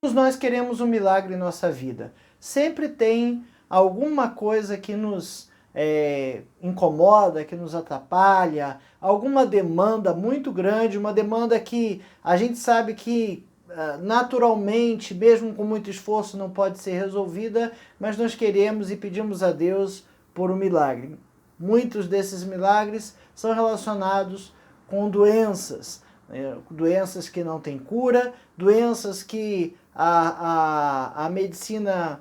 Todos nós queremos um milagre em nossa vida. Sempre tem alguma coisa que nos incomoda, que nos atrapalha, alguma demanda muito grande, uma demanda que a gente sabe que naturalmente, mesmo com muito esforço, não pode ser resolvida, mas nós queremos e pedimos a Deus por um milagre. Muitos desses milagres são relacionados com doenças, doenças que não têm cura, doenças que a medicina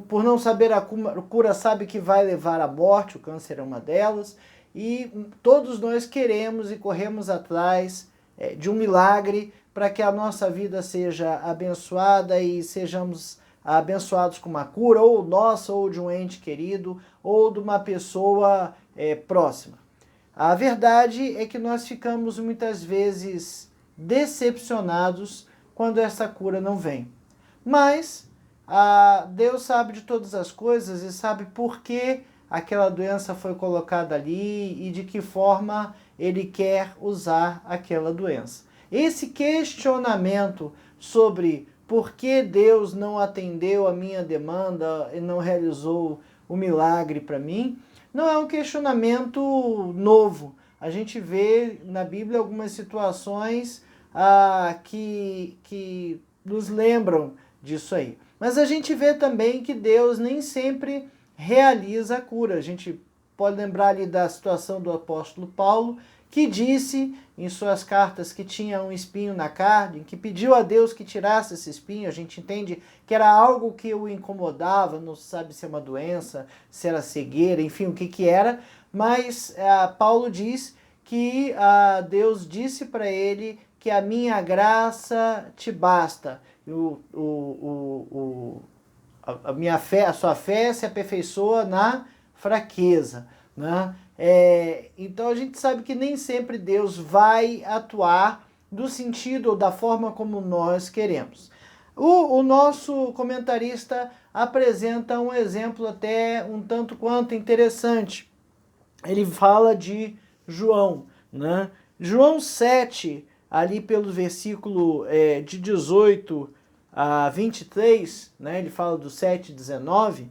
por não saber a cura sabe que vai levar à morte, o câncer é uma delas, e todos nós queremos e corremos atrás de um milagre para que a nossa vida seja abençoada e sejamos abençoados com uma cura, ou nossa, ou de um ente querido, ou de uma pessoa próxima. A verdade é que nós ficamos muitas vezes decepcionados quando essa cura não vem. Mas Deus sabe de todas as coisas e sabe por que aquela doença foi colocada ali e de que forma Ele quer usar aquela doença. Esse questionamento sobre por que Deus não atendeu a minha demanda e não realizou o milagre para mim, não é um questionamento novo. A gente vê na Bíblia algumas situações que nos lembram disso aí. Mas a gente vê também que Deus nem sempre realiza a cura. A gente pode lembrar ali da situação do apóstolo Paulo, que disse em suas cartas que tinha um espinho na carne, que pediu a Deus que tirasse esse espinho. A gente entende que era algo que o incomodava, não sabe se é uma doença, se era cegueira, enfim, o que era, mas Paulo diz que Deus disse para ele que a minha graça te basta. A sua fé se aperfeiçoa na fraqueza, né? Então a gente sabe que nem sempre Deus vai atuar do sentido ou da forma como nós queremos. O nosso comentarista apresenta um exemplo até um tanto quanto interessante. Ele fala de João, né? João 7, ali pelo versículo de 18 a 23, né? Ele fala do 7:19.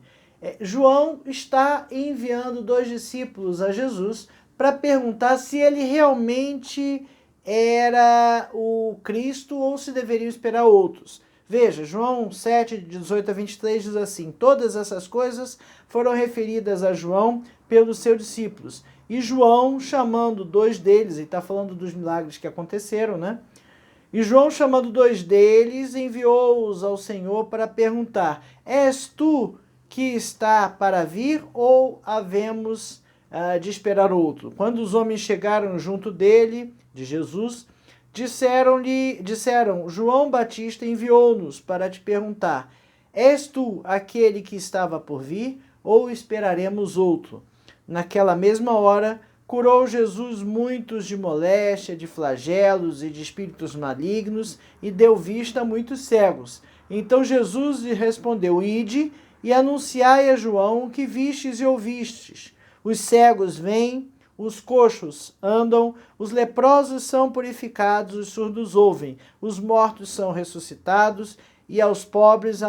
João está enviando 2 discípulos a Jesus para perguntar se ele realmente era o Cristo ou se deveriam esperar outros. Veja, João 7, 18 a 23 diz assim: todas essas coisas foram referidas a João pelos seus discípulos. E João, chamando 2 deles, e está falando dos milagres que aconteceram, né? E João, chamando 2 deles, enviou-os ao Senhor para perguntar: és tu que está para vir ou havemos de esperar outro? Quando os homens chegaram junto dele, de Jesus, disseram, João Batista enviou-nos para te perguntar: és tu aquele que estava por vir ou esperaremos outro? Naquela mesma hora, curou Jesus muitos de moléstia, de flagelos e de espíritos malignos, e deu vista a muitos cegos. Então Jesus lhe respondeu: ide e anunciai a João o que vistes e ouvistes. Os cegos vêm, os coxos andam, os leprosos são purificados, os surdos ouvem, os mortos são ressuscitados, e aos pobres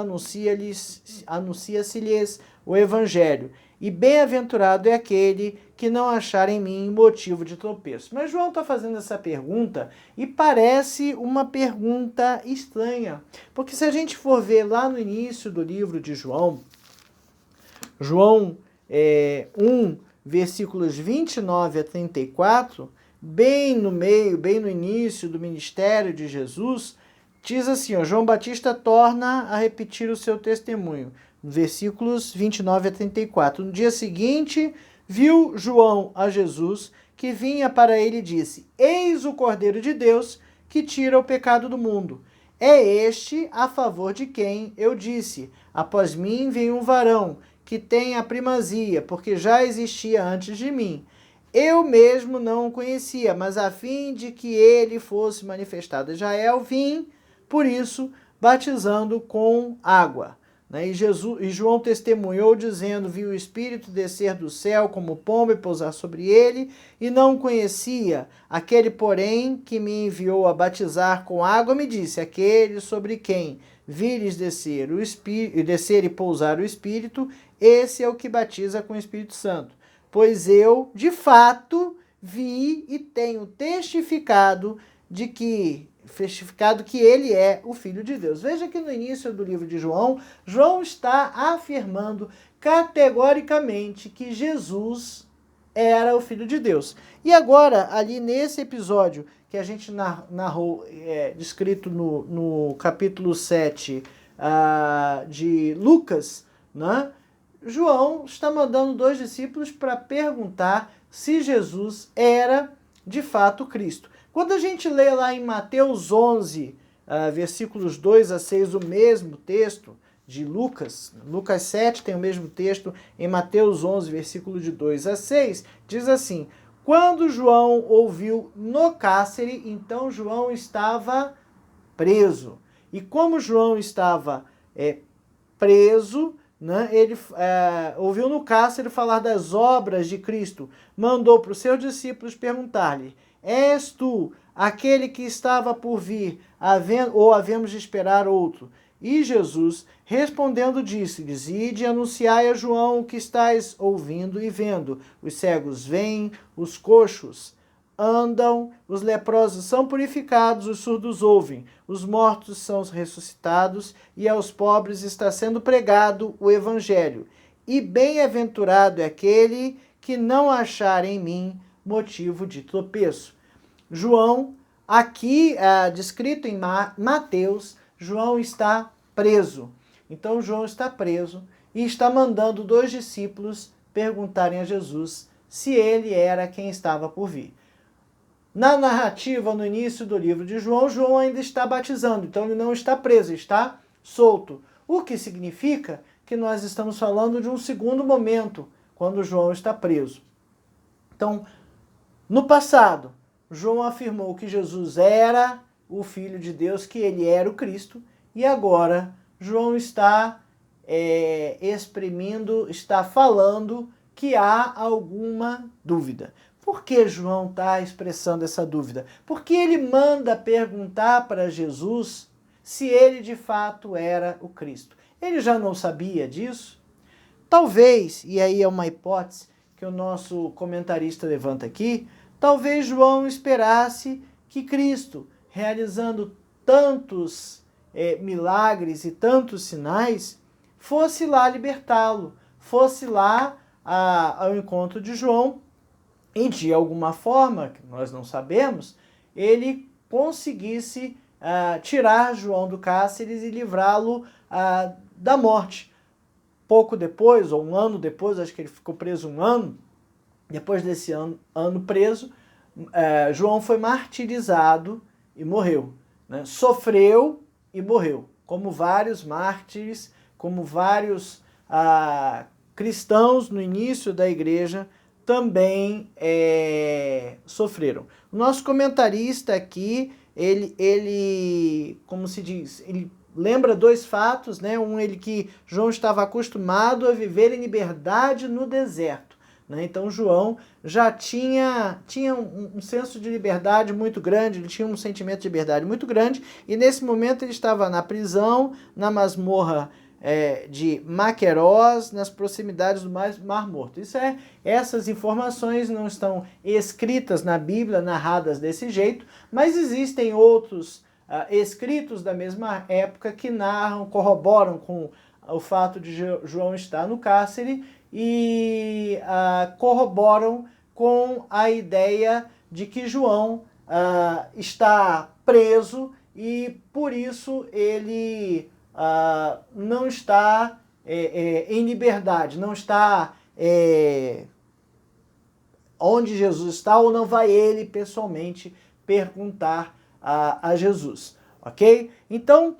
anuncia-se-lhes o evangelho. E bem-aventurado é aquele que não achar em mim motivo de tropeço. Mas João está fazendo essa pergunta e parece uma pergunta estranha. Porque se a gente for ver lá no início do livro de João, João 1, versículos 29 a 34, bem no meio, bem no início do ministério de Jesus, diz assim, João Batista torna a repetir o seu testemunho. Versículos 29 a 34. No dia seguinte, viu João a Jesus, que vinha para ele e disse: eis o Cordeiro de Deus, que tira o pecado do mundo. É este a favor de quem eu disse: após mim vem um varão, que tem a primazia, porque já existia antes de mim. Eu mesmo não o conhecia, mas a fim de que ele fosse manifestado a Israel, vim, por isso, batizando com água. né? E João testemunhou dizendo: vi o Espírito descer do céu como pomba e pousar sobre ele, e não conhecia. Aquele, porém, que me enviou a batizar com água, me disse: aquele sobre quem vires descer e pousar o Espírito, esse é o que batiza com o Espírito Santo. Pois eu, de fato, vi e tenho testificado que ele é o Filho de Deus. Veja que no início do livro de João, João está afirmando categoricamente que Jesus era o Filho de Deus. E agora, ali nesse episódio que a gente narrou, descrito no capítulo 7 de Lucas, né? João está mandando 2 discípulos para perguntar se Jesus era de fato Cristo. Quando a gente lê lá em Mateus 11, versículos 2 a 6, o mesmo texto de Lucas 7 tem o mesmo texto, em Mateus 11, versículo de 2 a 6, diz assim: quando João ouviu no cárcere, então João estava preso. E como João estava preso, né, ele ouviu no cárcere falar das obras de Cristo, mandou para os seus discípulos perguntar-lhe: és tu aquele que estava por vir, ou havemos de esperar outro? E Jesus, respondendo, disse-lhes: ide e anunciai a João o que estáis ouvindo e vendo. Os cegos veem, os coxos andam, os leprosos são purificados, os surdos ouvem, os mortos são ressuscitados, e aos pobres está sendo pregado o evangelho. E bem-aventurado é aquele que não achar em mim motivo de tropeço. João, aqui descrito em Mateus, João está preso. Então João está preso e está mandando 2 discípulos perguntarem a Jesus se ele era quem estava por vir. Na narrativa, no início do livro de João, João ainda está batizando, então ele não está preso, está solto. O que significa que nós estamos falando de um segundo momento, quando João está preso. Então, no passado, João afirmou que Jesus era o Filho de Deus, que ele era o Cristo, e agora João está está falando que há alguma dúvida. Por que João está expressando essa dúvida? Porque ele manda perguntar para Jesus se ele de fato era o Cristo. Ele já não sabia disso? Talvez, e aí é uma hipótese que o nosso comentarista levanta aqui, talvez João esperasse que Cristo, realizando tantos milagres e tantos sinais, fosse lá libertá-lo, fosse lá ao encontro de João, e de alguma forma, que nós não sabemos, ele conseguisse tirar João do cárcere e livrá-lo da morte. Pouco depois, ou um ano depois, acho que ele ficou preso 1 ano, depois desse ano preso, João foi martirizado e morreu, né? Sofreu e morreu, como vários mártires, como vários cristãos no início da igreja também sofreram. O nosso comentarista aqui, ele, como se diz, ele lembra 2 fatos, né? Ele que João estava acostumado a viver em liberdade no deserto, né? Então João já tinha um senso de liberdade muito grande, ele tinha um sentimento de liberdade muito grande, e nesse momento ele estava na prisão, na masmorra de Maquerós, nas proximidades do Mar Morto. Essas informações não estão escritas na Bíblia, narradas desse jeito, mas existem outros escritos da mesma época que narram, corroboram com o fato de João estar no cárcere e corroboram com a ideia de que João está preso e por isso ele não está em liberdade, não está onde Jesus está, ou não vai ele pessoalmente perguntar a Jesus, ok? Então,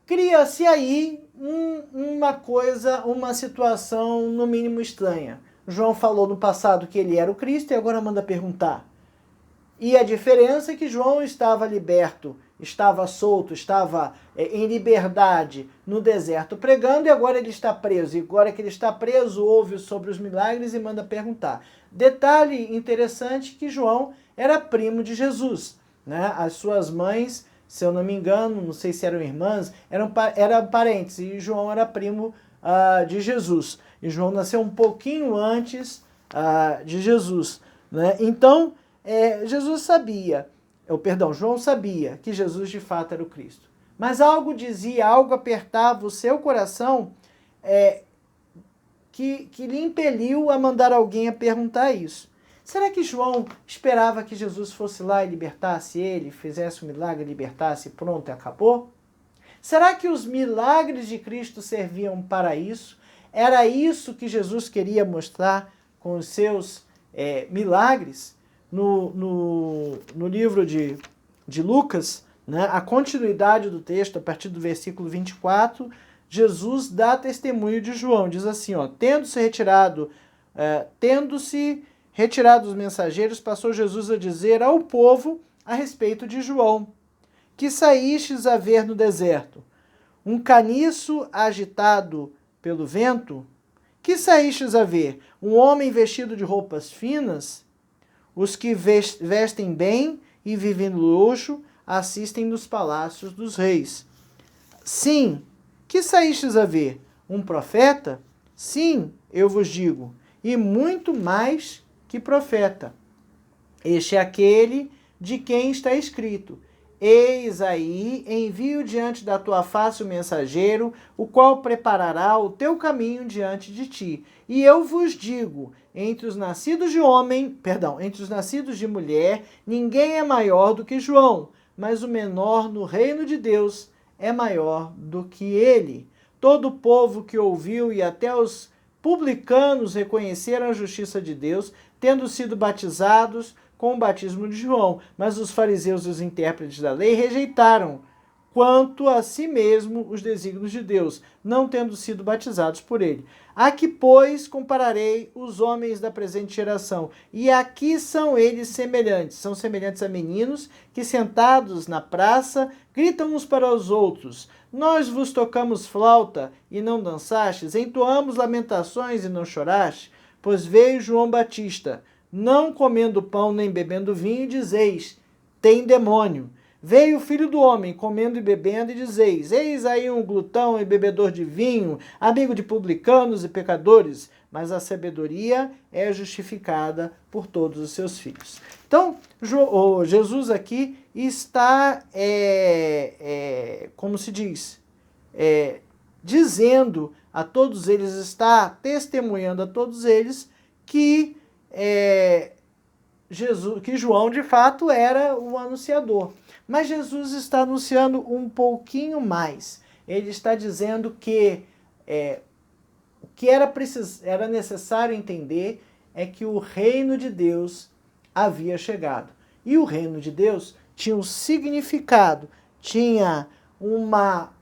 cria-se aí uma situação no mínimo estranha. João falou no passado que ele era o Cristo e agora manda perguntar. E a diferença é que João estava liberto estava solto, estava em liberdade no deserto pregando, e agora ele está preso. E agora que ele está preso, ouve sobre os milagres e manda perguntar. Detalhe interessante que João era primo de Jesus, né? As suas mães, se eu não me engano, não sei se eram irmãs, eram parentes, e João era primo de Jesus. E João nasceu um pouquinho antes de Jesus, né? Então, João sabia que Jesus de fato era o Cristo. Mas algo dizia, algo apertava o seu coração que lhe impeliu a mandar alguém a perguntar isso. Será que João esperava que Jesus fosse lá e libertasse ele, fizesse um milagre, libertasse e pronto, acabou? Será que os milagres de Cristo serviam para isso? Era isso que Jesus queria mostrar com os seus milagres? No livro de Lucas, né, a continuidade do texto, a partir do versículo 24, Jesus dá testemunho de João. Diz assim, tendo-se retirado os mensageiros, passou Jesus a dizer ao povo a respeito de João: que saístes a ver no deserto? Um caniço agitado pelo vento? Que saístes a ver? Um homem vestido de roupas finas? Os que vestem bem e vivem no luxo assistem nos palácios dos reis. Sim, que saístes a ver? Um profeta? Sim, eu vos digo, e muito mais que profeta. Este é aquele de quem está escrito: eis aí, envio diante da tua face o mensageiro, o qual preparará o teu caminho diante de ti. E eu vos digo, entre os nascidos de mulher, ninguém é maior do que João, mas o menor no reino de Deus é maior do que ele. Todo o povo que ouviu e até os publicanos reconheceram a justiça de Deus, tendo sido batizados com o batismo de João. Mas os fariseus e os intérpretes da lei rejeitaram quanto a si mesmo os desígnios de Deus, não tendo sido batizados por ele. Aqui, pois, compararei os homens da presente geração, e aqui são eles semelhantes. São semelhantes a meninos que, sentados na praça, gritam uns para os outros: nós vos tocamos flauta e não dançastes, entoamos lamentações e não choraste? Pois veio João Batista, não comendo pão nem bebendo vinho, e dizeis: tem demônio. Veio o Filho do Homem, comendo e bebendo, e dizeis: eis aí um glutão e bebedor de vinho, amigo de publicanos e pecadores, mas a sabedoria é justificada por todos os seus filhos. Então, Jesus aqui está, como se diz, dizendo a todos eles, está testemunhando a todos eles que João de fato era o anunciador. Mas Jesus está anunciando um pouquinho mais. Ele está dizendo que o que era necessário entender é que o reino de Deus havia chegado. E o reino de Deus tinha um significado, tinha uma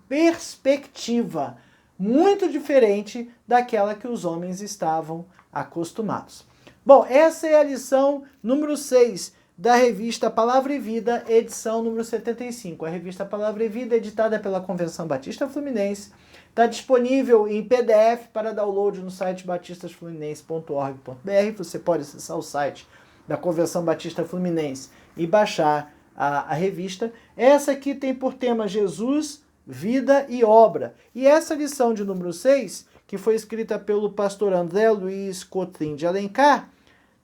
perspectiva muito diferente daquela que os homens estavam acostumados. Bom, essa é a lição número 6 da revista Palavra e Vida, edição número 75. A revista Palavra e Vida, editada pela Convenção Batista Fluminense, está disponível em PDF para download no site batistasfluminense.org.br. Você pode acessar o site da Convenção Batista Fluminense e baixar a revista. Essa aqui tem por tema Jesus, Vida e Obra. E essa lição de número 6, que foi escrita pelo pastor André Luiz Cotrim de Alencar,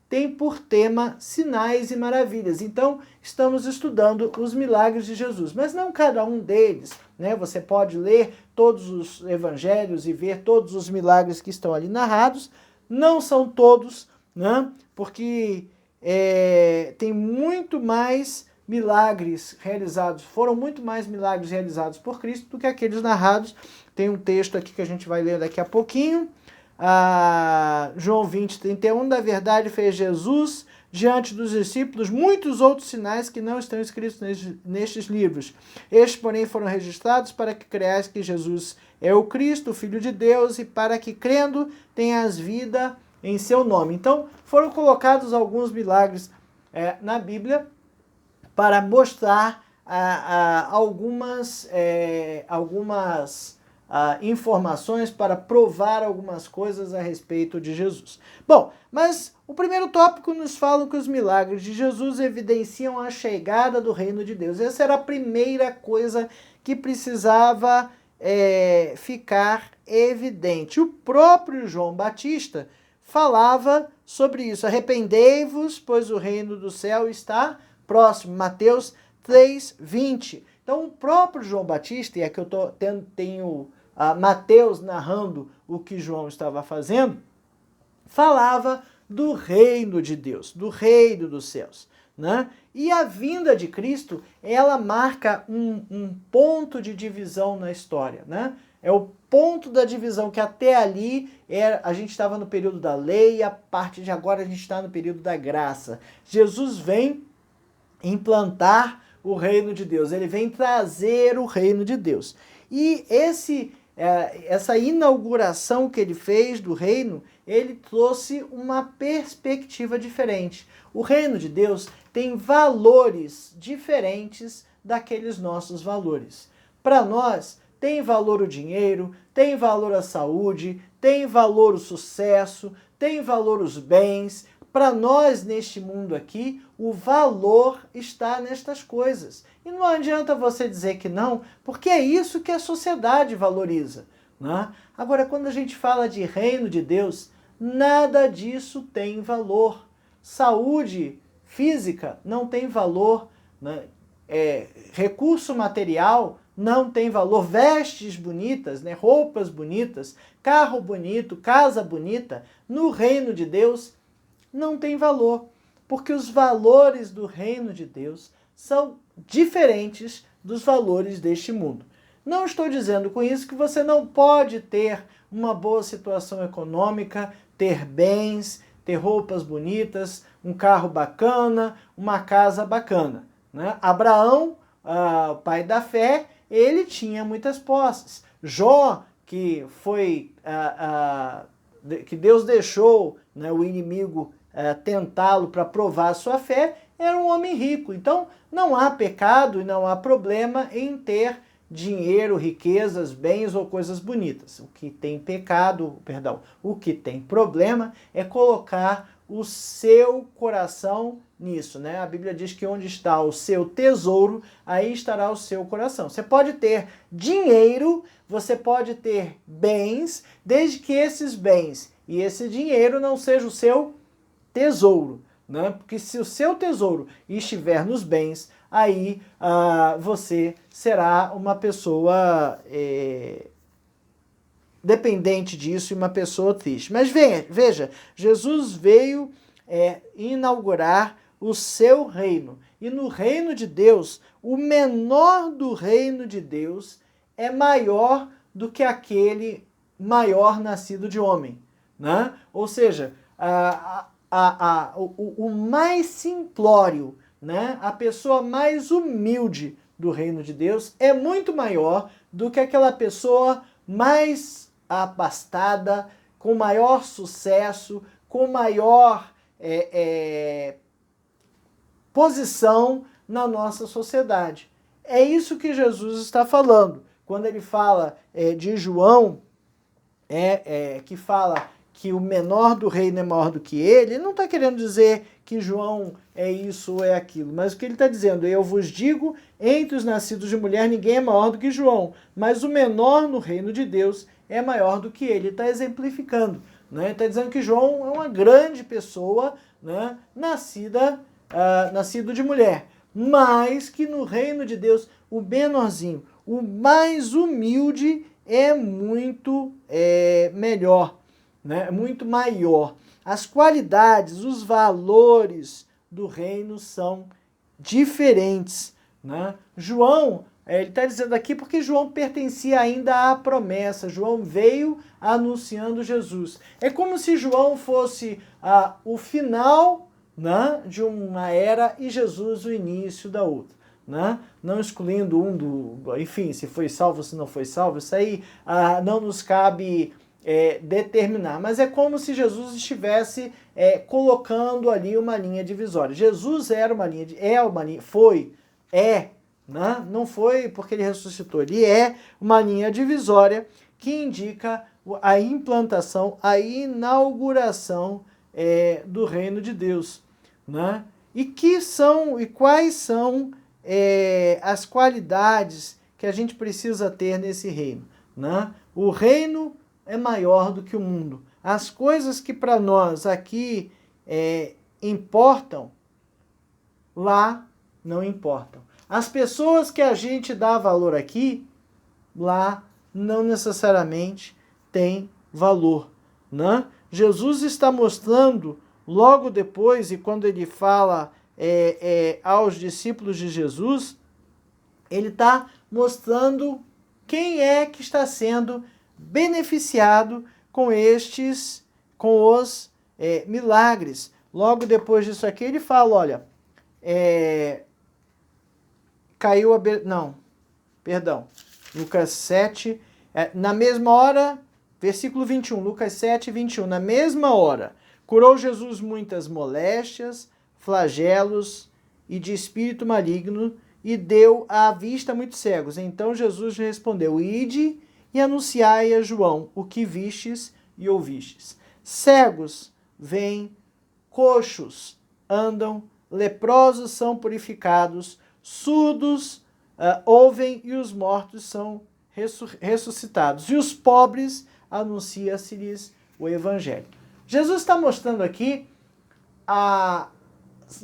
tem por tema Sinais e Maravilhas. Então, estamos estudando os milagres de Jesus, mas não cada um deles, né? Você pode ler todos os evangelhos e ver todos os milagres que estão ali narrados. Não são todos, né? Porque tem muito mais milagres realizados, foram muito mais milagres realizados por Cristo do que aqueles narrados. Tem um texto aqui que a gente vai ler daqui a pouquinho. João 20, 31, da verdade fez Jesus diante dos discípulos muitos outros sinais que não estão escritos nestes livros. Estes, porém, foram registrados para que creais que Jesus é o Cristo, o Filho de Deus, e para que, crendo, tenhas vida em seu nome. Então, foram colocados alguns milagres na Bíblia para mostrar algumas informações, para provar algumas coisas a respeito de Jesus. Bom, mas o primeiro tópico nos fala que os milagres de Jesus evidenciam a chegada do reino de Deus. Essa era a primeira coisa que precisava ficar evidente. O próprio João Batista falava sobre isso. Arrependei-vos, pois o reino do céu está próximo. Mateus 3:20. Então, o próprio João Batista, e aqui eu tenho Mateus narrando o que João estava fazendo, falava do reino de Deus, do reino dos céus, né? E a vinda de Cristo, ela marca um ponto de divisão na história, né? É o ponto da divisão que até ali a gente estava no período da lei, e a partir de agora a gente está no período da graça. Jesus vem implantar o reino de Deus, ele vem trazer o reino de Deus. E essa inauguração que ele fez do reino, ele trouxe uma perspectiva diferente. O reino de Deus tem valores diferentes daqueles nossos valores. Para nós, tem valor o dinheiro, tem valor a saúde, tem valor o sucesso, tem valor os bens. Para nós, neste mundo aqui, o valor está nestas coisas. E não adianta você dizer que não, porque é isso que a sociedade valoriza, né? Agora, quando a gente fala de reino de Deus, nada disso tem valor. Saúde física não tem valor, né? Recurso material não tem valor. Vestes bonitas, né? Roupas bonitas, carro bonito, casa bonita, no reino de Deus não tem valor, porque os valores do reino de Deus são diferentes dos valores deste mundo. Não estou dizendo com isso que você não pode ter uma boa situação econômica, ter bens, ter roupas bonitas, um carro bacana, uma casa bacana, né? Abraão, o pai da fé, ele tinha muitas posses. Jó, que Deus deixou, né, o inimigo tentá-lo para provar a sua fé, era um homem rico. Então, não há pecado e não há problema em ter dinheiro, riquezas, bens ou coisas bonitas. O que tem o que tem problema é colocar o seu coração nisso, né? A Bíblia diz que onde está o seu tesouro, aí estará o seu coração. Você pode ter dinheiro, você pode ter bens, desde que esses bens e esse dinheiro não seja o seu tesouro, né? Porque se o seu tesouro estiver nos bens, aí você será uma pessoa dependente disso e uma pessoa triste. Mas veja, Jesus veio inaugurar o seu reino. E no reino de Deus, o menor do reino de Deus é maior do que aquele maior nascido de homem, né? Ou seja, o mais simplório, né? A pessoa mais humilde do reino de Deus é muito maior do que aquela pessoa mais abastada, com maior sucesso, com maior posição na nossa sociedade. É isso que Jesus está falando. Quando ele fala de João, que fala que o menor do reino é maior do que ele não está querendo dizer que João é isso ou é aquilo, mas o que ele está dizendo, eu vos digo, entre os nascidos de mulher ninguém é maior do que João, mas o menor no reino de Deus é maior do que ele. Ele está exemplificando, né? Ele está dizendo que João é uma grande pessoa, né? Nascido de mulher, mas que no reino de Deus, o menorzinho, o mais humilde é muito melhor, né? Muito maior. As qualidades, os valores do reino são diferentes, né? João, ele está dizendo aqui porque João pertencia ainda à promessa. João veio anunciando Jesus. É como se João fosse o final, né, de uma era e Jesus o início da outra, né? Não excluindo enfim, se foi salvo, se não foi salvo, isso aí não nos cabe determinar, mas é como se Jesus estivesse colocando ali uma linha divisória. Jesus era uma linha, né? Não foi porque ele ressuscitou, ele é uma linha divisória que indica a implantação, a inauguração do reino de Deus, né? E quais são as qualidades que a gente precisa ter nesse reino, né? O reino é maior do que o mundo. As coisas que para nós aqui importam, lá não importam. As pessoas que a gente dá valor aqui, lá não necessariamente tem valor, né? Jesus está mostrando logo depois, e quando ele fala aos discípulos de Jesus, ele está mostrando quem é que está sendo beneficiado com os milagres. Logo depois disso aqui, ele fala, olha, Lucas 7, na mesma hora, versículo 21, Lucas 7, 21, na mesma hora, curou Jesus muitas moléstias, flagelos e de espírito maligno, e deu à vista a muitos cegos. Então Jesus respondeu, ide e anunciai a João o que vistes e ouvistes. Cegos veem, coxos andam, leprosos são purificados, surdos ouvem e os mortos são ressuscitados. E os pobres anuncia-se-lhes o evangelho. Jesus está mostrando aqui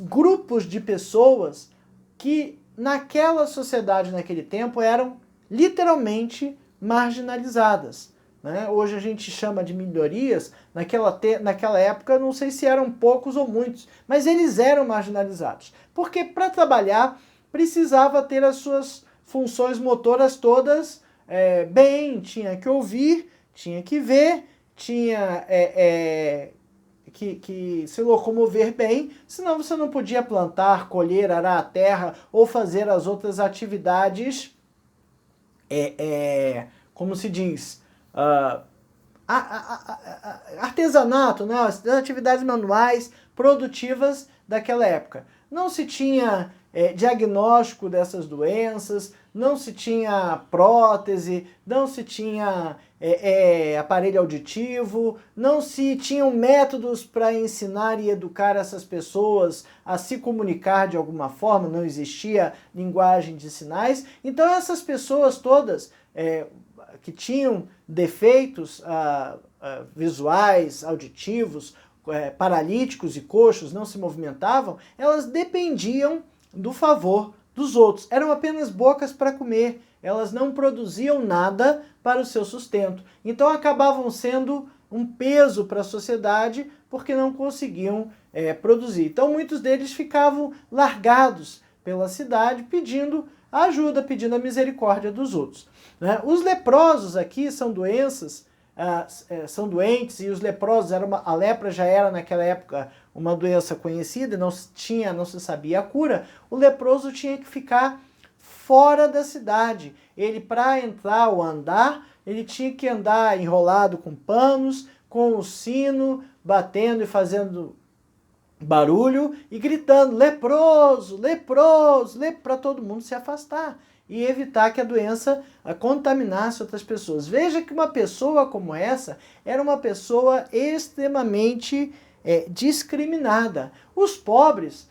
grupos de pessoas que naquela sociedade, naquele tempo, eram literalmente marginalizadas, né? Hoje a gente chama de minorias, naquela época não sei se eram poucos ou muitos, mas eles eram marginalizados, porque para trabalhar precisava ter as suas funções motoras todas bem, tinha que ouvir, tinha que ver, tinha que se locomover bem, senão você não podia plantar, colher, arar a terra ou fazer as outras atividades, como se diz, artesanato, né? As atividades manuais produtivas daquela época. Não se tinha diagnóstico dessas doenças, não se tinha prótese, não se tinha aparelho auditivo, não se tinham métodos para ensinar e educar essas pessoas a se comunicar de alguma forma, não existia linguagem de sinais. Então essas pessoas todas que tinham defeitos visuais, auditivos, paralíticos e coxos, não se movimentavam, elas dependiam do favor dos outros. Eram apenas bocas para comer. Elas não produziam nada para o seu sustento. Então acabavam sendo um peso para a sociedade porque não conseguiam produzir. Então muitos deles ficavam largados pela cidade pedindo ajuda, pedindo a misericórdia dos outros, né? Os leprosos aqui são são doentes, e os leprosos, a lepra já era naquela época uma doença conhecida, não se sabia a cura. O leproso tinha que ficar fora da cidade. Ele, para entrar ou andar, ele tinha que andar enrolado com panos, com o sino, batendo e fazendo barulho e gritando, leproso, leproso, para todo mundo se afastar e evitar que a doença contaminasse outras pessoas. Veja que uma pessoa como essa era uma pessoa extremamente discriminada. Os pobres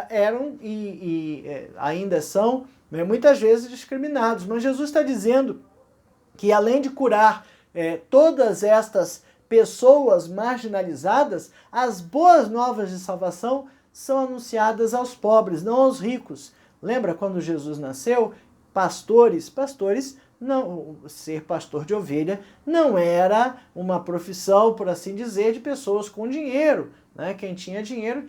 eram e ainda são, né, muitas vezes discriminados, mas Jesus está dizendo que além de curar todas estas pessoas marginalizadas, as boas novas de salvação são anunciadas aos pobres, não aos ricos. Lembra quando Jesus nasceu? Pastores, não, ser pastor de ovelha não era uma profissão, por assim dizer, de pessoas com dinheiro, né? Quem tinha dinheiro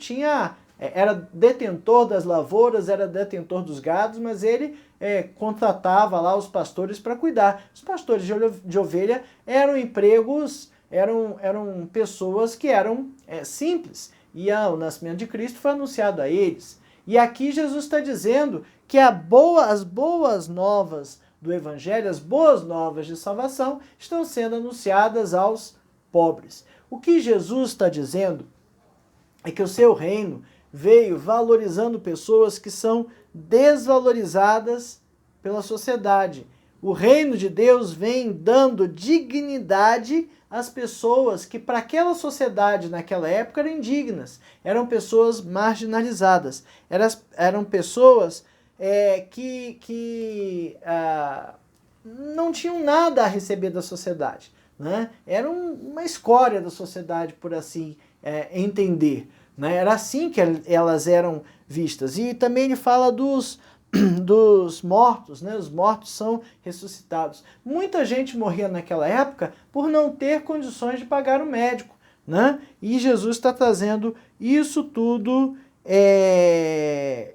era detentor das lavouras, era detentor dos gados, mas ele contratava lá os pastores para cuidar. Os pastores de ovelha eram empregos, eram pessoas que eram simples, e o nascimento de Cristo foi anunciado a eles. E aqui Jesus está dizendo que as boas novas do Evangelho, as boas novas de salvação, estão sendo anunciadas aos pobres. O que Jesus está dizendo é que o seu reino veio valorizando pessoas que são desvalorizadas pela sociedade. O reino de Deus vem dando dignidade às pessoas que para aquela sociedade naquela época eram indignas, eram pessoas marginalizadas, eram pessoas que não tinham nada a receber da sociedade, né? Eram uma escória da sociedade, por assim entender, né? Era assim que elas eram vistas. E também ele fala dos mortos, né? Os mortos são ressuscitados. Muita gente morria naquela época por não ter condições de pagar o médico, né? E Jesus está trazendo isso tudo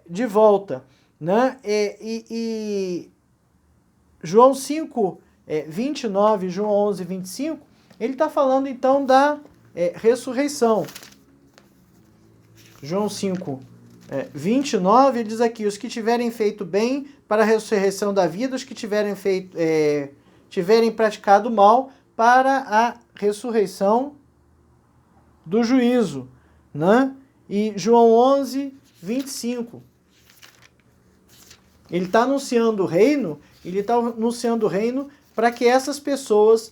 de volta, né? E João 5, 29, João 11, 25, ele está falando então da ressurreição. João 5, 29, ele diz aqui: os que tiverem feito bem para a ressurreição da vida, os que tiverem praticado mal para a ressurreição do juízo, né? E João 11, 25. Ele está anunciando o reino, para que essas pessoas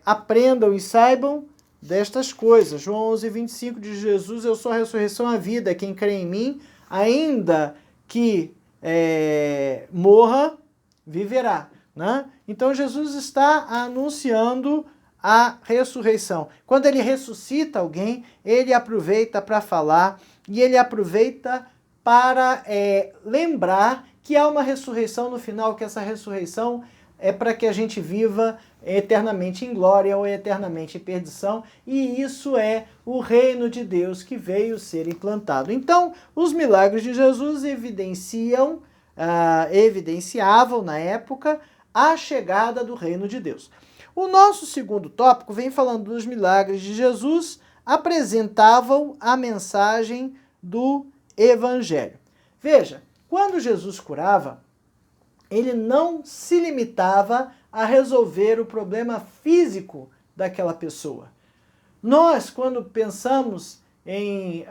aprendam e saibam destas coisas. João 11, 25 de Jesus: eu sou a ressurreição e a vida, quem crê em mim, ainda que morra, viverá, né? Então Jesus está anunciando a ressurreição. Quando ele ressuscita alguém, ele aproveita para falar e ele aproveita para lembrar que há uma ressurreição no final, que essa ressurreição é para que a gente viva eternamente em glória ou eternamente em perdição, e isso é o reino de Deus que veio ser implantado. Então, os milagres de Jesus evidenciavam na época a chegada do reino de Deus. O nosso segundo tópico vem falando dos milagres de Jesus, apresentavam a mensagem do Evangelho. Veja, quando Jesus curava, ele não se limitava a resolver o problema físico daquela pessoa. Nós, quando pensamos em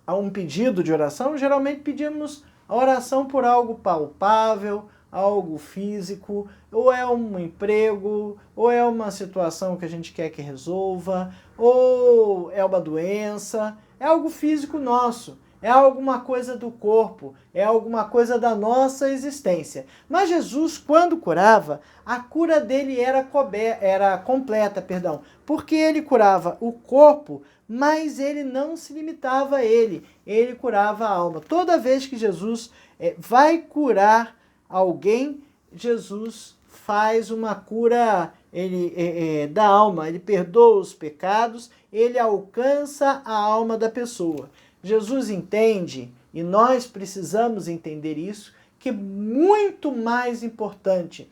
um pedido de oração, geralmente pedimos a oração por algo palpável, algo físico, ou é um emprego, ou é uma situação que a gente quer que resolva, ou é uma doença, é algo físico nosso. É alguma coisa do corpo, é alguma coisa da nossa existência. Mas Jesus, quando curava, a cura dele era completa, porque ele curava o corpo, mas ele não se limitava a ele curava a alma. Toda vez que Jesus vai curar alguém, Jesus faz uma cura da alma, ele perdoa os pecados, ele alcança a alma da pessoa. Jesus entende, e nós precisamos entender isso, que muito mais importante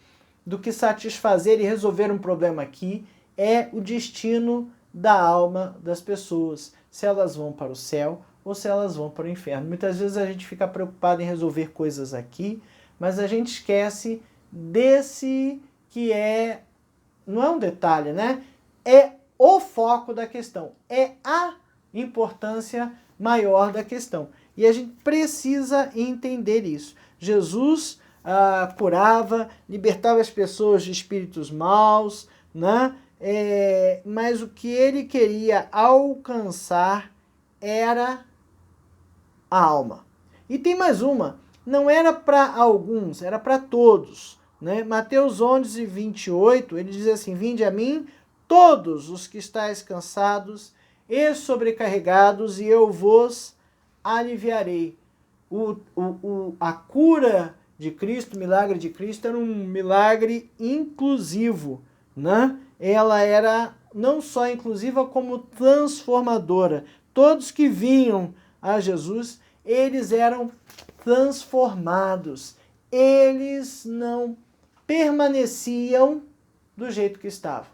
do que satisfazer e resolver um problema aqui é o destino da alma das pessoas, se elas vão para o céu ou se elas vão para o inferno. Muitas vezes a gente fica preocupado em resolver coisas aqui, mas a gente esquece desse que não é um detalhe, né? É o foco da questão, é a importância maior da questão. E a gente precisa entender isso. Jesus curava, libertava as pessoas de espíritos maus, né? Mas o que ele queria alcançar era a alma. E tem mais uma, não era para alguns, era para todos, né? Mateus 11, 28, ele diz assim: vinde a mim todos os que estáis cansados e sobrecarregados, e eu vos aliviarei. A cura de Cristo, o milagre de Cristo, era um milagre inclusivo, né? Ela era não só inclusiva, como transformadora. Todos que vinham a Jesus, eles eram transformados. Eles não permaneciam do jeito que estavam.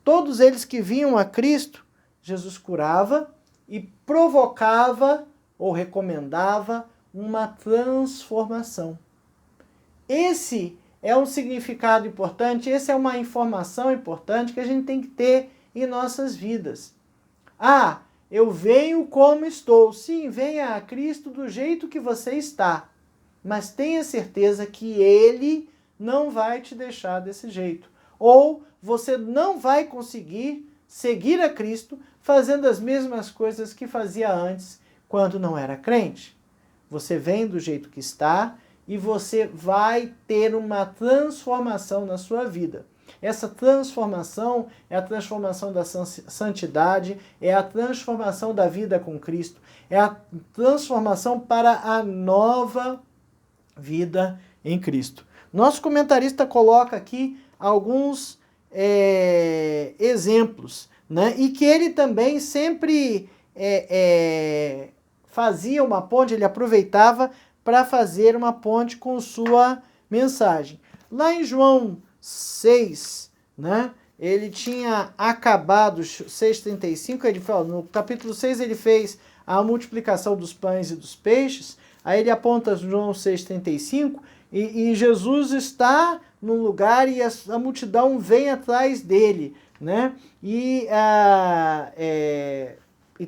Todos eles que vinham a Cristo, Jesus curava e provocava ou recomendava uma transformação. esse é um significado importante, essa é uma informação importante que a gente tem que ter em nossas vidas. Ah, eu venho como estou. Sim, venha a Cristo do jeito que você está. Mas tenha certeza que Ele não vai te deixar desse jeito. Ou você não vai conseguir seguir a Cristo fazendo as mesmas coisas que fazia antes, quando não era crente. Você vem do jeito que está e você vai ter uma transformação na sua vida. Essa transformação é a transformação da santidade, é a transformação da vida com Cristo, é a transformação para a nova vida em Cristo. Nosso comentarista coloca aqui alguns exemplos, né? E que ele também sempre fazia uma ponte, ele aproveitava para fazer uma ponte com sua mensagem. Lá em João 6, né? Ele tinha acabado, 6,35, ele fala, no capítulo 6 ele fez a multiplicação dos pães e dos peixes, aí ele aponta João 6,35, e Jesus está num lugar e a multidão vem atrás dele, né? E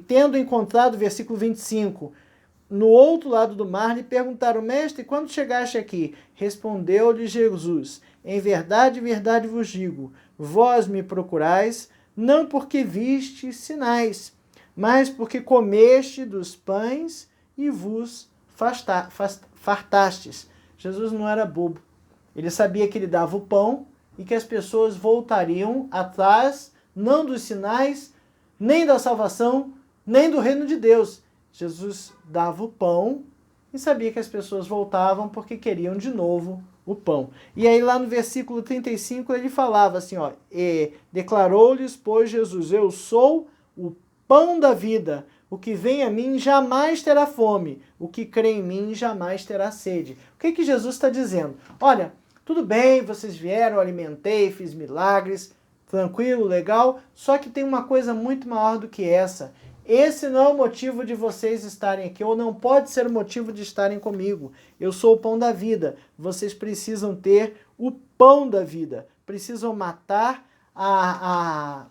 tendo encontrado, versículo 25, no outro lado do mar, lhe perguntaram, mestre, quando chegaste aqui? Respondeu-lhe Jesus, em verdade vos digo, vós me procurais, não porque viste sinais, mas porque comeste dos pães e vos fartastes. Jesus não era bobo. Ele sabia que ele dava o pão e que as pessoas voltariam atrás, não dos sinais, nem da salvação, nem do reino de Deus. Jesus dava o pão e sabia que as pessoas voltavam porque queriam de novo o pão. E aí lá no versículo 35 ele falava assim, ó, declarou-lhes, pois Jesus, eu sou o pão da vida, o que vem a mim jamais terá fome, o que crê em mim jamais terá sede. O que que Jesus está dizendo? Olha, tudo bem, vocês vieram, alimentei, fiz milagres, tranquilo, legal, só que tem uma coisa muito maior do que essa. Esse não é o motivo de vocês estarem aqui, ou não pode ser o motivo de estarem comigo. Eu sou o pão da vida. Vocês precisam ter o pão da vida. Precisam matar a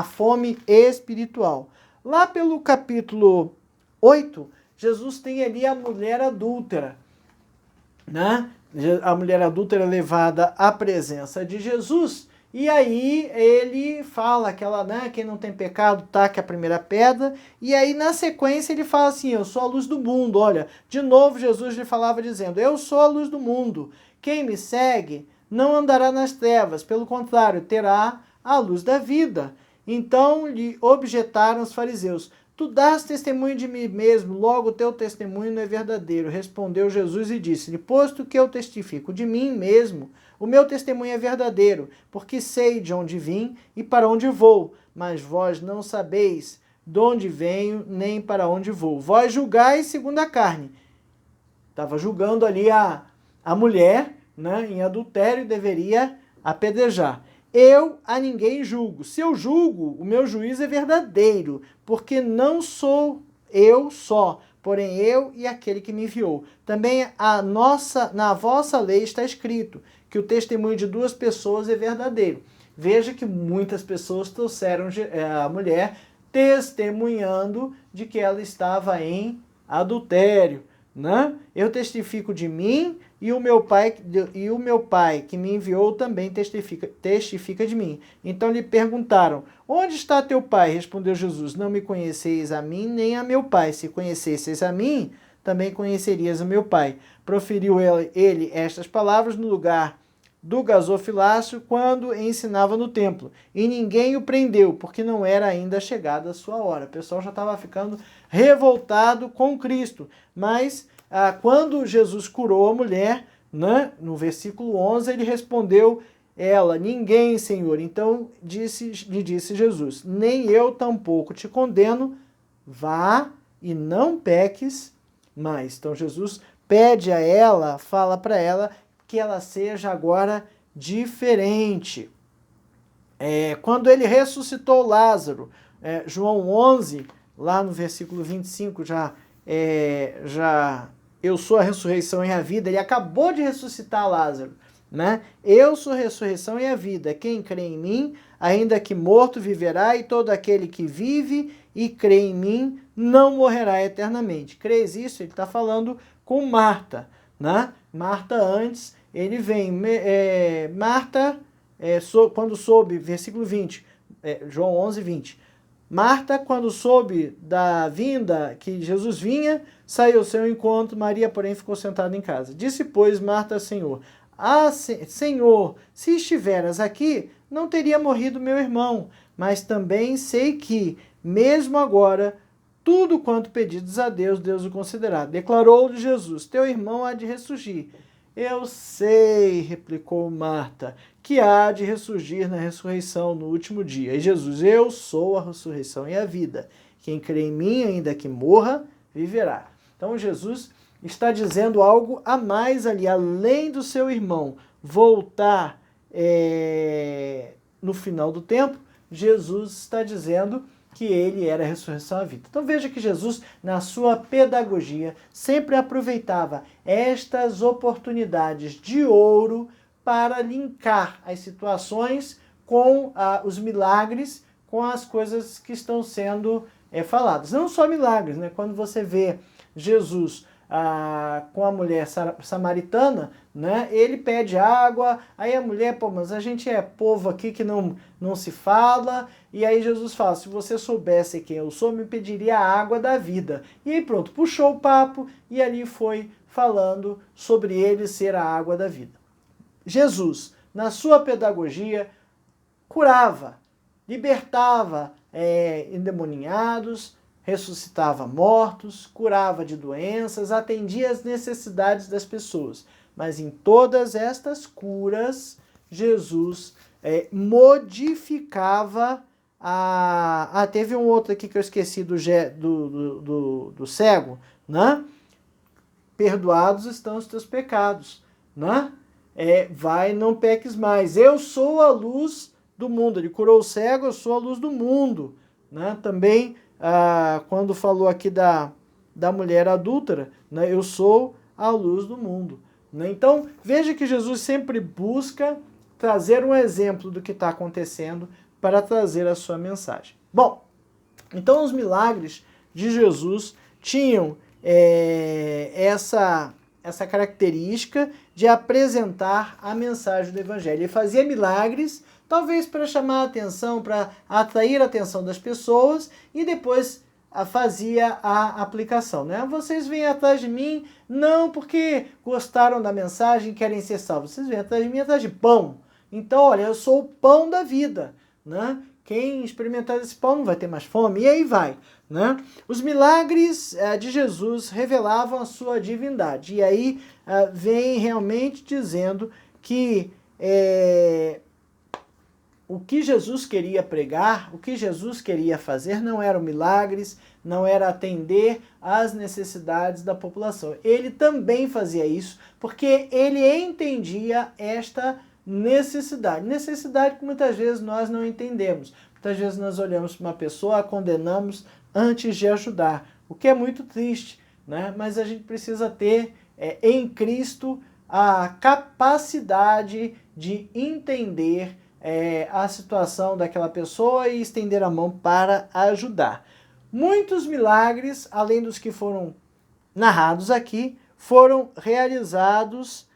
fome espiritual. Lá pelo capítulo 8, Jesus tem ali a mulher adúltera, né? A mulher adúltera levada à presença de Jesus. E aí ele fala que ela, né, quem não tem pecado, taque a primeira pedra. E aí na sequência ele fala assim, eu sou a luz do mundo. Olha, de novo Jesus lhe falava dizendo, eu sou a luz do mundo. Quem me segue não andará nas trevas, pelo contrário, terá a luz da vida. Então lhe objetaram os fariseus, tu dás testemunho de mim mesmo, logo o teu testemunho não é verdadeiro. Respondeu Jesus e disse-lhe, posto que eu testifico de mim mesmo, o meu testemunho é verdadeiro, porque sei de onde vim e para onde vou, mas vós não sabeis de onde venho nem para onde vou. Vós julgais segundo a carne. Estava julgando ali a mulher, né, em adultério, e deveria apedrejar. Eu a ninguém julgo. Se eu julgo, o meu juízo é verdadeiro, porque não sou eu só, porém eu e aquele que me enviou. Também na vossa lei está escrito que o testemunho de duas pessoas é verdadeiro. Veja que muitas pessoas trouxeram a mulher testemunhando de que ela estava em adultério, né? Eu testifico de mim e o meu pai que me enviou também testifica de mim. Então lhe perguntaram, onde está teu pai? Respondeu Jesus, não me conheceis a mim nem a meu pai. Se conhecesseis a mim, também conhecerias o meu pai. Proferiu ele estas palavras no lugar do gasofilácio quando ensinava no templo. E ninguém o prendeu, porque não era ainda chegada a sua hora. O pessoal já estava ficando revoltado com Cristo. Mas quando Jesus curou a mulher, né, no versículo 11, ele respondeu ela, ninguém, Senhor. Então lhe disse Jesus, nem eu tampouco te condeno, vá e não peques mais. Então Jesus pede a ela, fala para ela que ela seja agora diferente. Quando ele ressuscitou Lázaro, João 11, lá no versículo 25, já eu sou a ressurreição e a vida, ele acabou de ressuscitar Lázaro, né? Eu sou a ressurreição e a vida. Quem crê em mim, ainda que morto, viverá, e todo aquele que vive e crê em mim não morrerá eternamente. Crês isso? Ele está falando com Marta, né? Marta antes, ele vem, Marta, quando soube, versículo 20, João 11, 20. Marta, quando soube da vinda, que Jesus vinha, saiu ao seu encontro, Maria, porém, ficou sentada em casa. Disse, pois, Marta ao Senhor, Senhor, se estiveras aqui, não teria morrido meu irmão, mas também sei que, mesmo agora, tudo quanto pedides a Deus, Deus o concederá. Declarou-lhe Jesus, teu irmão há de ressurgir. Eu sei, replicou Marta, que há de ressurgir na ressurreição no último dia. E Jesus, eu sou a ressurreição e a vida. Quem crê em mim, ainda que morra, viverá. Então Jesus está dizendo algo a mais ali, além do seu irmão voltar no final do tempo, Jesus está dizendo que ele era a ressurreição e a vida. Então veja que Jesus, na sua pedagogia, sempre aproveitava estas oportunidades de ouro para linkar as situações com os milagres, com as coisas que estão sendo faladas. Não só milagres, né? Quando você vê Jesus com a mulher samaritana, né? Ele pede água, aí a mulher, pô, mas a gente é povo aqui que não se fala, e aí Jesus fala, se você soubesse quem eu sou, me pediria a água da vida. E aí pronto, puxou o papo, e ali foi falando sobre ele ser a água da vida. Jesus, na sua pedagogia, curava, libertava endemoniados, ressuscitava mortos, curava de doenças, atendia às necessidades das pessoas. Mas em todas estas curas, Jesus modificava teve um outro aqui que eu esqueci do cego, né? Perdoados estão os teus pecados, né? Vai, não peques mais. Eu sou a luz do mundo. Ele curou o cego, eu sou a luz do mundo, né? Também quando falou aqui da mulher adúltera, né? Eu sou a luz do mundo, né? Então, veja que Jesus sempre busca trazer um exemplo do que está acontecendo para trazer a sua mensagem. Bom, então os milagres de Jesus tinham essa característica de apresentar a mensagem do Evangelho. Ele fazia milagres, talvez para chamar a atenção, para atrair a atenção das pessoas, e depois fazia a aplicação, né? Vocês vêm atrás de mim não porque gostaram da mensagem e querem ser salvos, vocês vêm atrás de mim atrás de pão. Então, olha, eu sou o pão da vida, né? Quem experimentar esse pão não vai ter mais fome, e aí vai, né? Os milagres de Jesus revelavam a sua divindade, e aí vem realmente dizendo que o que Jesus queria pregar, o que Jesus queria fazer não eram milagres, não era atender às necessidades da população. Ele também fazia isso porque ele entendia esta necessidade que muitas vezes nós não entendemos. Muitas vezes nós olhamos para uma pessoa, a condenamos antes de ajudar, o que é muito triste, né? Mas a gente precisa ter em Cristo a capacidade de entender a situação daquela pessoa e estender a mão para ajudar. Muitos milagres, além dos que foram narrados aqui, foram realizados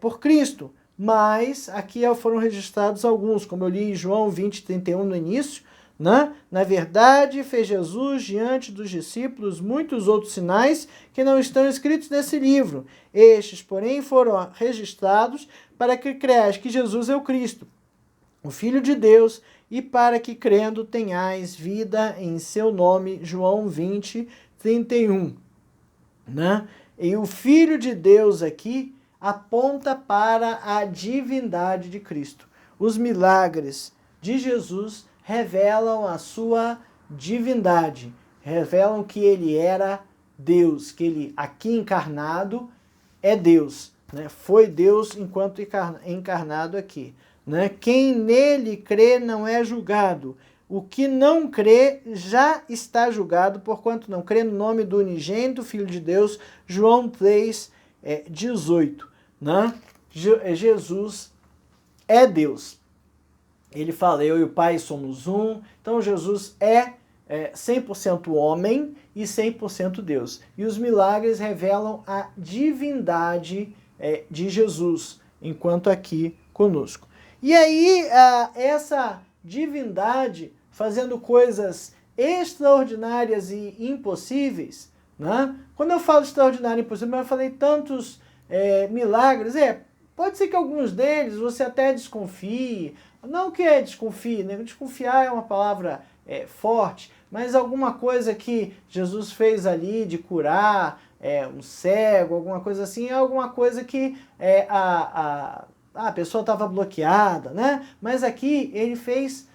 por Cristo, mas aqui foram registrados alguns, como eu li em João 20, 31 no início, né? Na verdade, fez Jesus diante dos discípulos muitos outros sinais que não estão escritos nesse livro. Estes, porém, foram registrados para que creais que Jesus é o Cristo, o Filho de Deus, e para que crendo tenhais vida em seu nome. João 20, 31. Né? E o Filho de Deus aqui aponta para a divindade de Cristo. Os milagres de Jesus revelam a sua divindade, revelam que ele era Deus, que ele aqui encarnado é Deus, né? Foi Deus enquanto encarnado aqui. Né? Quem nele crê não é julgado, o que não crê já está julgado, porquanto não crê no nome do unigênito Filho de Deus. João 3, 18. Né? Jesus é Deus. Ele fala, eu e o Pai somos um. Então Jesus é 100% homem e 100% Deus. E os milagres revelam a divindade de Jesus, enquanto aqui conosco. E aí, essa divindade fazendo coisas extraordinárias e impossíveis, né? Quando eu falo extraordinário e impossível, eu falei tantos milagres, pode ser que alguns deles você até desconfie, não que desconfie, né? Desconfiar é uma palavra forte, mas alguma coisa que Jesus fez ali de curar um cego, alguma coisa assim, é alguma coisa que a pessoa estava bloqueada, né? Mas aqui ele fez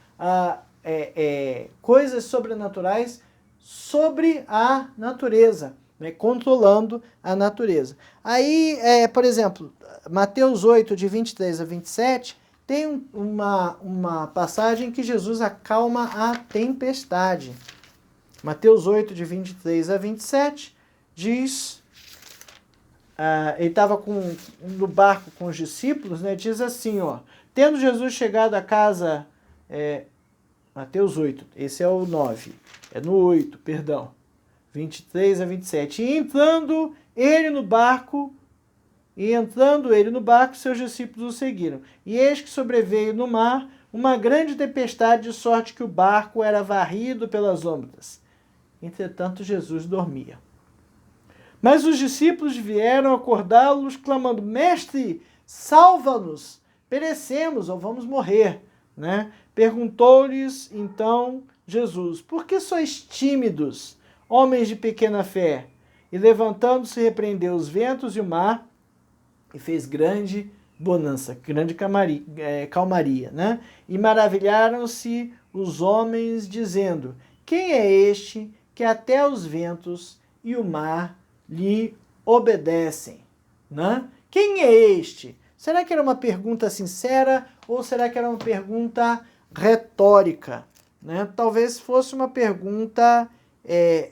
coisas sobrenaturais sobre a natureza, né? Controlando a natureza. Aí, por exemplo, Mateus 8, de 23 a 27, tem uma passagem que Jesus acalma a tempestade. Mateus 8, de 23 a 27, diz... ele estava no barco com os discípulos, né? Diz assim, ó. Tendo Jesus chegado à casa... Mateus 8, esse é o 9. É no 8, perdão. 23 a 27. E entrando ele no barco, seus discípulos o seguiram. E eis que sobreveio no mar uma grande tempestade, de sorte que o barco era varrido pelas ondas. Entretanto, Jesus dormia. Mas os discípulos vieram acordá-los, clamando, Mestre, salva-nos, perecemos ou vamos morrer. Né? Perguntou-lhes, então, Jesus, por que sois tímidos, homens de pequena fé? E levantando-se, repreendeu os ventos e o mar, e fez grande bonança, grande calmaria. Né? E maravilharam-se os homens, dizendo, quem é este que até os ventos e o mar lhe obedecem? Né? Quem é este? Será que era uma pergunta sincera ou será que era uma pergunta retórica? Né? Talvez fosse uma pergunta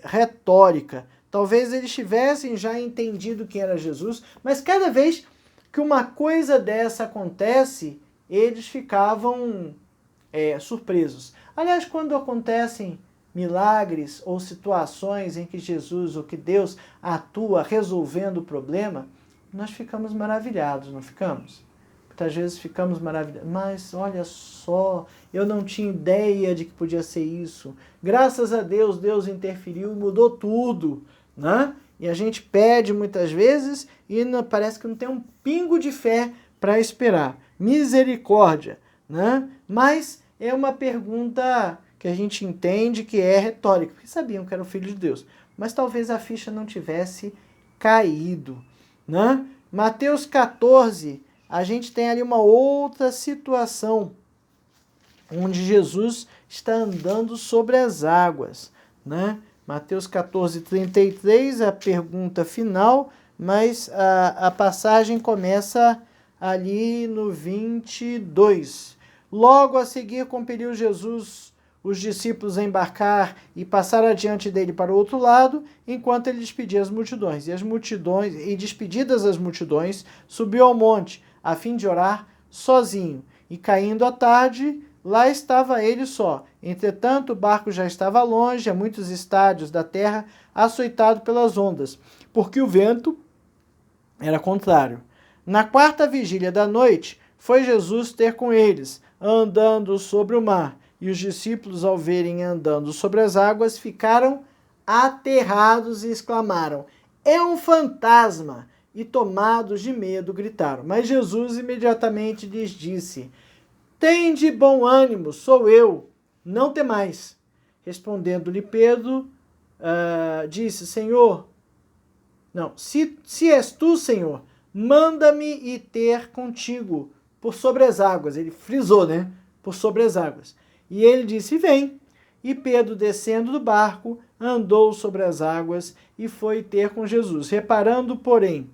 retórica. Talvez eles tivessem já entendido quem era Jesus, mas cada vez que uma coisa dessa acontece, eles ficavam surpresos. Aliás, quando acontecem milagres ou situações em que Jesus ou que Deus atua resolvendo o problema, nós ficamos maravilhados, não ficamos? Muitas vezes ficamos maravilhados. Mas olha só, eu não tinha ideia de que podia ser isso. Graças a Deus, Deus interferiu e mudou tudo. Né? E a gente pede muitas vezes e parece que não tem um pingo de fé para esperar. Misericórdia. Né? Mas é uma pergunta que a gente entende que é retórica, porque sabiam que era o Filho de Deus. Mas talvez a ficha não tivesse caído. Né? Mateus 14, a gente tem ali uma outra situação, onde Jesus está andando sobre as águas. Né? Mateus 14, 33, a pergunta final, mas a passagem começa ali no 22. Logo a seguir compeliu Jesus os discípulos a embarcar e passar adiante dele para o outro lado, enquanto ele despedia as multidões. E despedidas as multidões, subiu ao monte, a fim de orar sozinho. E caindo a tarde, lá estava ele só. Entretanto, o barco já estava longe, a muitos estádios da terra, açoitado pelas ondas, porque o vento era contrário. Na quarta vigília da noite, foi Jesus ter com eles, andando sobre o mar. E os discípulos, ao verem andando sobre as águas, ficaram aterrados e exclamaram, é um fantasma! E tomados de medo, gritaram. Mas Jesus imediatamente lhes disse, tende bom ânimo, sou eu, não temais. Respondendo-lhe Pedro, disse, se és tu, Senhor, manda-me ir ter contigo por sobre as águas. Ele frisou, né? Por sobre as águas. E ele disse, vem. E Pedro, descendo do barco, andou sobre as águas e foi ter com Jesus. Reparando, porém,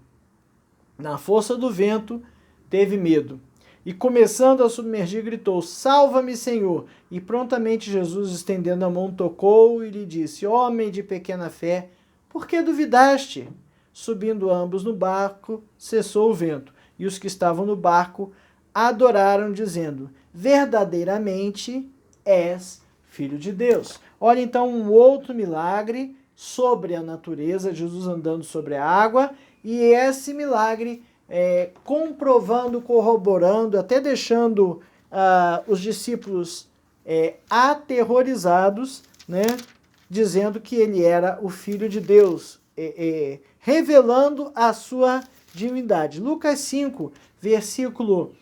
na força do vento, teve medo. e começando a submergir, gritou: Salva-me, Senhor! E prontamente Jesus, estendendo a mão, tocou e lhe disse: Homem de pequena fé, por que duvidaste? Subindo ambos no barco, cessou o vento, e os que estavam no barco adoraram, dizendo: Verdadeiramente és Filho de Deus. Olha então um outro milagre sobre a natureza, Jesus andando sobre a água, e esse milagre comprovando, corroborando, até deixando os discípulos aterrorizados, né, dizendo que ele era o Filho de Deus, revelando a sua divindade. Lucas 5, versículo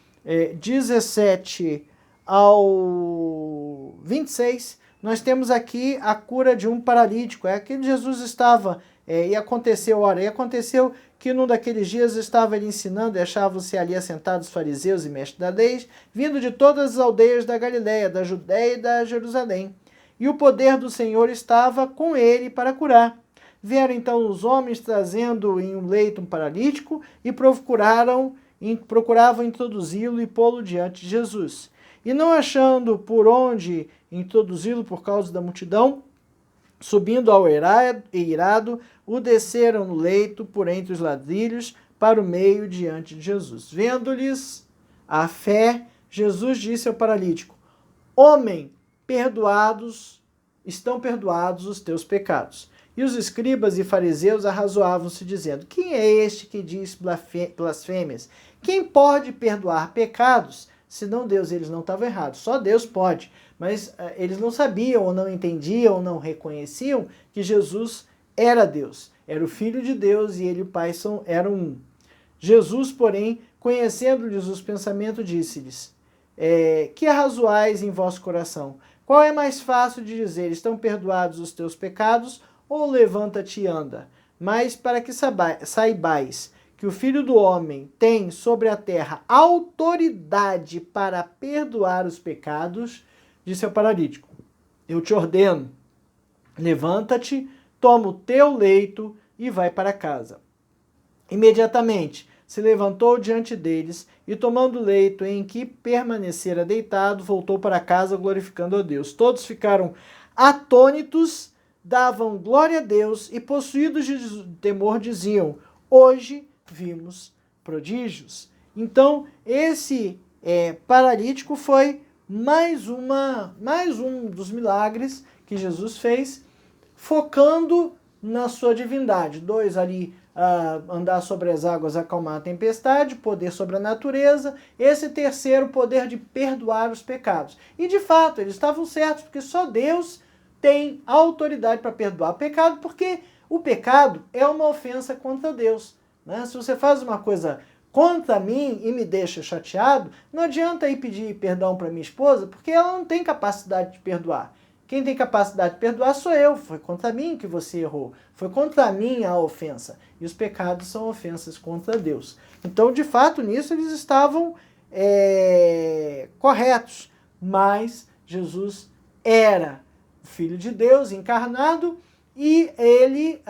17 ao 26, nós temos aqui a cura de um paralítico. É que Jesus estava, e aconteceu que num daqueles dias estava ele ensinando, e achavam-se ali assentados fariseus e mestres da lei, vindo de todas as aldeias da Galiléia, da Judéia e da Jerusalém. E o poder do Senhor estava com ele para curar. Vieram então os homens trazendo em um leito um paralítico e procuravam introduzi-lo e pô-lo diante de Jesus. E não achando por onde introduzi-lo por causa da multidão, subindo ao eirado, o desceram no leito por entre os ladrilhos para o meio diante de Jesus. Vendo-lhes a fé, Jesus disse ao paralítico: Homem, estão perdoados os teus pecados. E os escribas e fariseus arrazoavam-se, dizendo: Quem é este que diz blasfêmias? Quem pode perdoar pecados? Senão Deus. Eles não estavam errados, só Deus pode. Mas eles não sabiam, ou não entendiam, ou não reconheciam que Jesus era Deus. Era o Filho de Deus e ele e o Pai eram um. Jesus, porém, conhecendo-lhes os pensamentos, disse-lhes: Que arrazoais em vosso coração? Qual é mais fácil de dizer: Estão perdoados os teus pecados, ou levanta-te e anda? Mas para que saibais que o Filho do Homem tem sobre a terra autoridade para perdoar os pecados, disse ao paralítico: Eu te ordeno, levanta-te, toma o teu leito e vai para casa. Imediatamente se levantou diante deles e, tomando o leito em que permanecera deitado, voltou para casa glorificando a Deus. Todos ficaram atônitos, davam glória a Deus e, possuídos de temor, diziam: Hoje vimos prodígios. Então, esse paralítico foi mais um dos milagres que Jesus fez, focando na sua divindade. 2 ali, andar sobre as águas, acalmar a tempestade, poder sobre a natureza. Esse terceiro, poder de perdoar os pecados. E de fato, eles estavam certos, porque só Deus tem autoridade para perdoar o pecado, porque o pecado é uma ofensa contra Deus. Né? Se você faz uma coisa contra mim e me deixa chateado, não adianta ir pedir perdão para minha esposa, porque ela não tem capacidade de perdoar. Quem tem capacidade de perdoar sou eu. Foi contra mim que você errou. Foi contra mim a ofensa. E os pecados são ofensas contra Deus. Então, de fato, nisso eles estavam corretos. Mas Jesus era o Filho de Deus encarnado e ele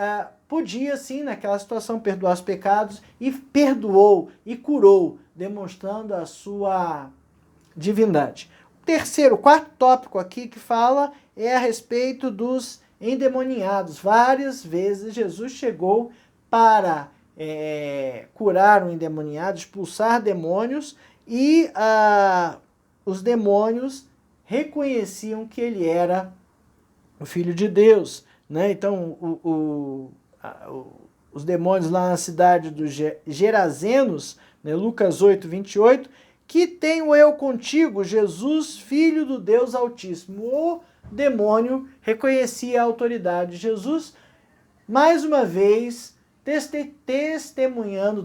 podia, sim, naquela situação, perdoar os pecados, e perdoou e curou, demonstrando a sua divindade. Quarto tópico aqui que fala é a respeito dos endemoniados. Várias vezes Jesus chegou para curar um endemoniado, expulsar demônios, e os demônios reconheciam que ele era o Filho de Deus. Né? Então, os demônios lá na cidade dos Gerazenos, né? Lucas 8, 28, que tenho eu contigo, Jesus, Filho do Deus Altíssimo. O demônio reconhecia a autoridade de Jesus, mais uma vez,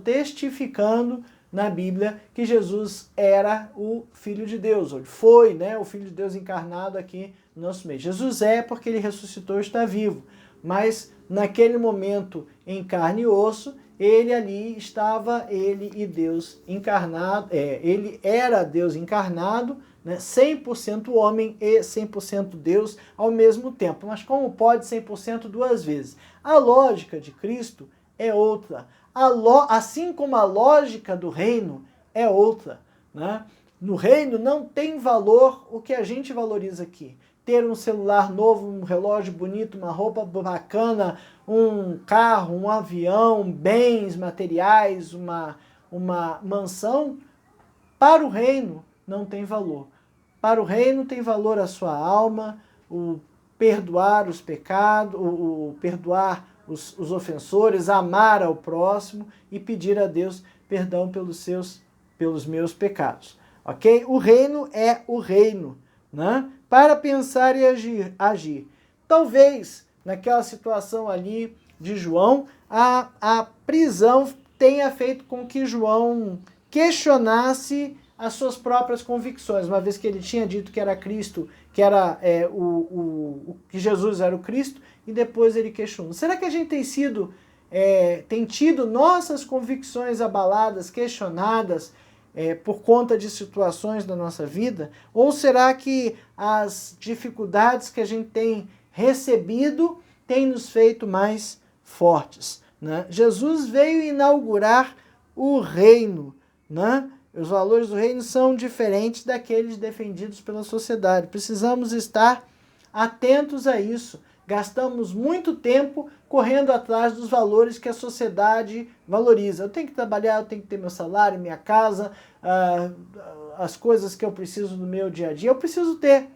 testificando na Bíblia que Jesus era o Filho de Deus, ou foi, né, o Filho de Deus encarnado aqui no nosso meio. Jesus é porque ele ressuscitou e está vivo, mas naquele momento em carne e osso, ele ali estava, ele e Deus encarnado, ele era Deus encarnado, né, 100% homem e 100% Deus ao mesmo tempo. Mas como pode 100% duas vezes? A lógica de Cristo é outra. Assim como a lógica do reino é outra. né? No reino não tem valor o que a gente valoriza aqui. Ter um celular novo, um relógio bonito, uma roupa bacana, um carro, um avião, bens materiais, uma mansão, para o reino não tem valor. Para o reino tem valor a sua alma, o perdoar os pecados, o perdoar os ofensores, amar ao próximo e pedir a Deus perdão pelos meus pecados. Ok? O reino é o reino, né? Para pensar e agir. Talvez, naquela situação ali de João, a prisão tenha feito com que João questionasse as suas próprias convicções, uma vez que ele tinha dito que era Cristo, que era que Jesus era o Cristo, e depois ele questionou. Será que a gente tem tido nossas convicções abaladas, questionadas, por conta de situações da nossa vida? Ou será que as dificuldades que a gente tem recebido têm nos feito mais fortes, né? Jesus veio inaugurar o reino, né? Os valores do reino são diferentes daqueles defendidos pela sociedade. Precisamos estar atentos a isso. Gastamos muito tempo correndo atrás dos valores que a sociedade valoriza. Eu tenho que trabalhar, eu tenho que ter meu salário, minha casa, as coisas que eu preciso no meu dia a dia. Eu preciso ter,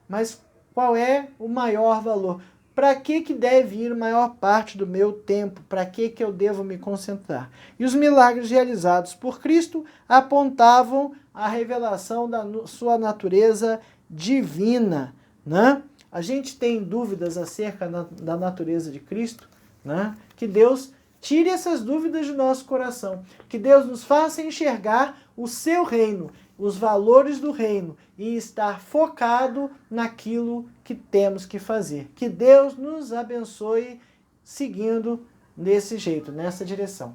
mas qual é o maior valor? Para que deve ir a maior parte do meu tempo? Para que eu devo me concentrar? E os milagres realizados por Cristo apontavam a revelação da sua natureza divina, né? A gente tem dúvidas acerca da natureza de Cristo, né? Que Deus tire essas dúvidas de nosso coração. Que Deus nos faça enxergar o seu reino, os valores do reino e estar focado naquilo que temos que fazer. Que Deus nos abençoe seguindo desse jeito, nessa direção.